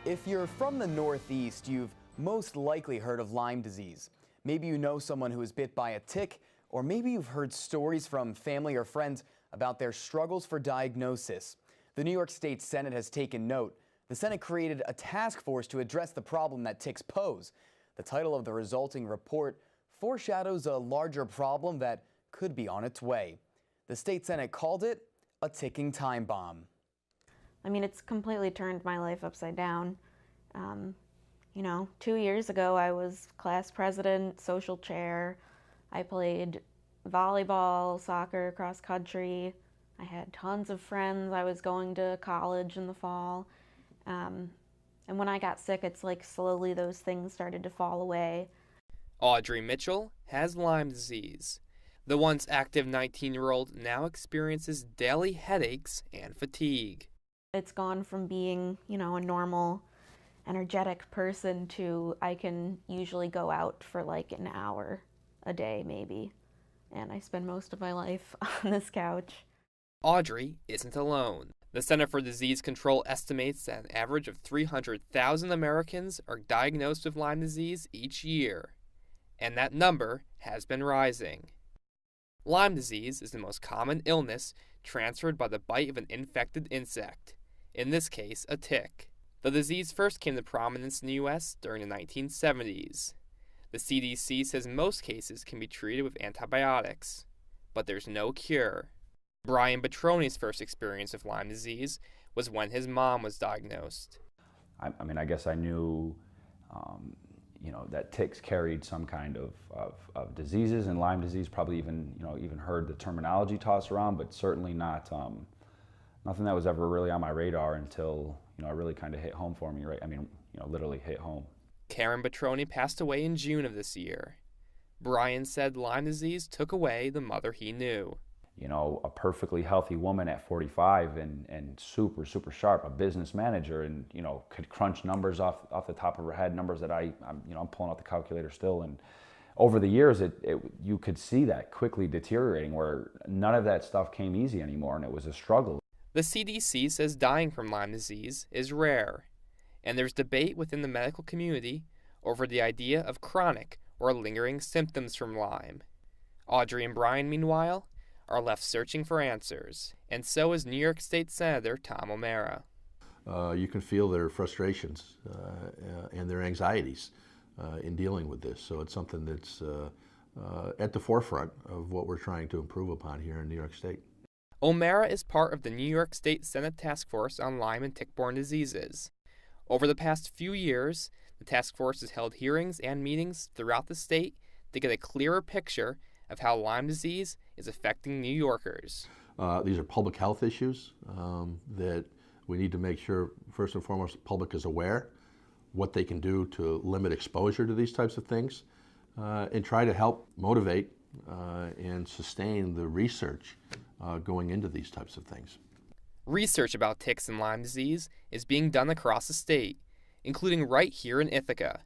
If you're from the Northeast, you've most likely heard of Lyme disease. Maybe you know someone who was bit by a tick, or maybe you've heard stories from family or friends about their struggles for diagnosis. The New York State Senate has taken note. The Senate created a task force to address the problem that ticks pose. The title of the resulting report foreshadows a larger problem that could be on its way. The state Senate called it a ticking time bomb. I mean, it's completely turned my life upside down. 2 years ago, I was class president, social chair. I played volleyball, soccer, cross country. I had tons of friends. I was going to college in the fall. And when I got sick, it's like slowly those things started to fall away. Audrey Mitchell has Lyme disease. The once active 19-year-old now experiences daily headaches and fatigue. It's gone from being, a normal, energetic person to I can usually go out for like an hour a day maybe. And I spend most of my life on this couch. Audrey isn't alone. The Center for Disease Control estimates that an average of 300,000 Americans are diagnosed with Lyme disease each year. And that number has been rising. Lyme disease is the most common illness transferred by the bite of an infected insect, in this case, a tick. The disease first came to prominence in the U.S. during the 1970s. The CDC says most cases can be treated with antibiotics, but there's no cure. Brian Petroni's first experience with Lyme disease was when his mom was diagnosed. I guess I knew that ticks carried some kind of diseases, and Lyme disease probably even heard the terminology tossed around, but certainly not nothing that was ever really on my radar until it really kind of hit home for me, right? Literally hit home. Karen Petroni passed away in June of this year. Brian said Lyme disease took away the mother he knew. A perfectly healthy woman at 45 and super, super sharp, a business manager, and, could crunch numbers off the top of her head, numbers that I'm pulling out the calculator still. And over the years, you could see that quickly deteriorating, where none of that stuff came easy anymore, and it was a struggle. The CDC says dying from Lyme disease is rare, and there's debate within the medical community over the idea of chronic or lingering symptoms from Lyme. Audrey and Brian, meanwhile, are left searching for answers, and so is New York State Senator Tom O'Mara. You can feel their frustrations and their anxieties in dealing with this, so it's something that's at the forefront of what we're trying to improve upon here in New York State. O'Mara is part of the New York State Senate Task Force on Lyme and tick-borne diseases. Over the past few years, the task force has held hearings and meetings throughout the state to get a clearer picture of how Lyme disease is affecting New Yorkers. These are public health issues that we need to make sure, first and foremost, the public is aware what they can do to limit exposure to these types of things, and try to help motivate and sustain the research going into these types of things. Research about ticks and Lyme disease is being done across the state, including right here in Ithaca.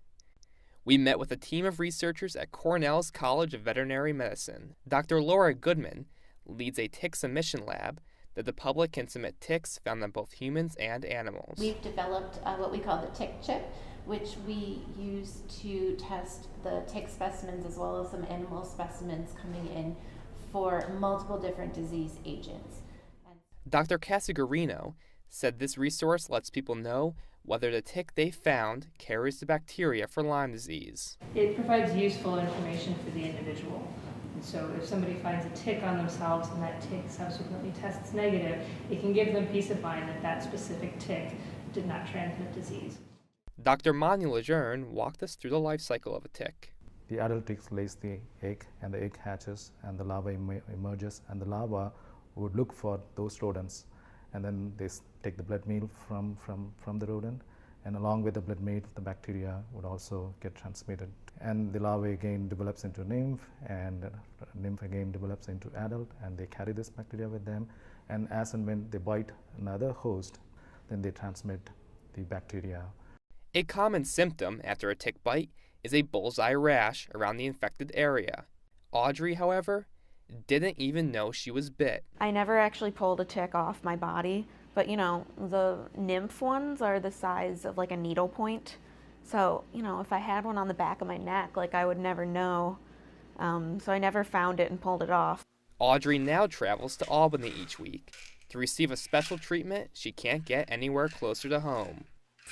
We met with a team of researchers at Cornell's College of Veterinary Medicine. Dr. Laura Goodman leads a tick submission lab that the public can submit ticks found on both humans and animals. We've developed what we call the tick chip, which we use to test the tick specimens as well as some animal specimens coming in for multiple different disease agents. Dr. Casagarino said this resource lets people know whether the tick they found carries the bacteria for Lyme disease. It provides useful information for the individual. And so if somebody finds a tick on themselves and that tick subsequently tests negative, it can give them peace of mind that that specific tick did not transmit disease. Dr. Manu Lejeune walked us through the life cycle of a tick. The adult tick lays the egg, and the egg hatches, and the larva emerges, and the larva would look for those rodents, and then they take the blood meal from the rodent, and along with the blood meal, the bacteria would also get transmitted. And the larva again develops into nymph, and nymph again develops into adult, and they carry this bacteria with them, and as and when they bite another host, then they transmit the bacteria. A common symptom after a tick bite is a bullseye rash around the infected area. Audrey, however, didn't even know she was bit. I never actually pulled a tick off my body, But, you know, the nymph ones are the size of like a needle point. So, you know, if I had one on the back of my neck, like I would never know. So I never found it and pulled it off. Audrey now travels to Albany each week to receive a special treatment she can't get anywhere closer to home.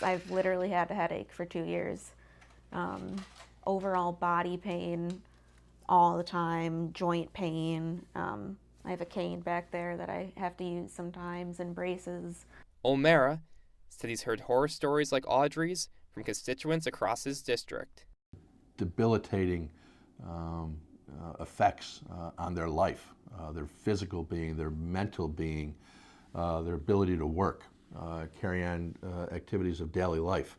I've literally had a headache for 2 years. Overall body pain all the time, joint pain. I have a cane back there that I have to use sometimes, and braces. O'Mara said he's heard horror stories like Audrey's from constituents across his district. Debilitating effects on their life, their physical being, their mental being, their ability to work, carry on activities of daily life.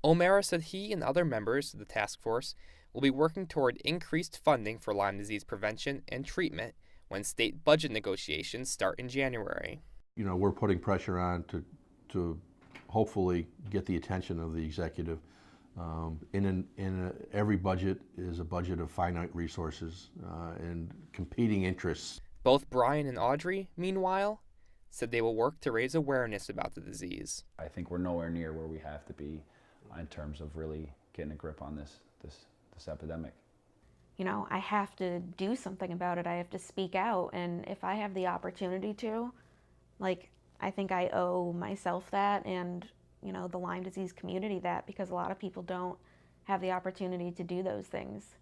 O'Mara said he and other members of the task force will be working toward increased funding for Lyme disease prevention and treatment when state budget negotiations start in January. You know, we're putting pressure on to hopefully get the attention of the executive. Every budget is a budget of finite resources and competing interests. Both Brian and Audrey, meanwhile, said they will work to raise awareness about the disease. I think we're nowhere near where we have to be in terms of really getting a grip on this epidemic. You know, I have to do something about it. I have to speak out. And if I have the opportunity to, like, I think I owe myself that and, you know, the Lyme disease community that, because a lot of people don't have the opportunity to do those things.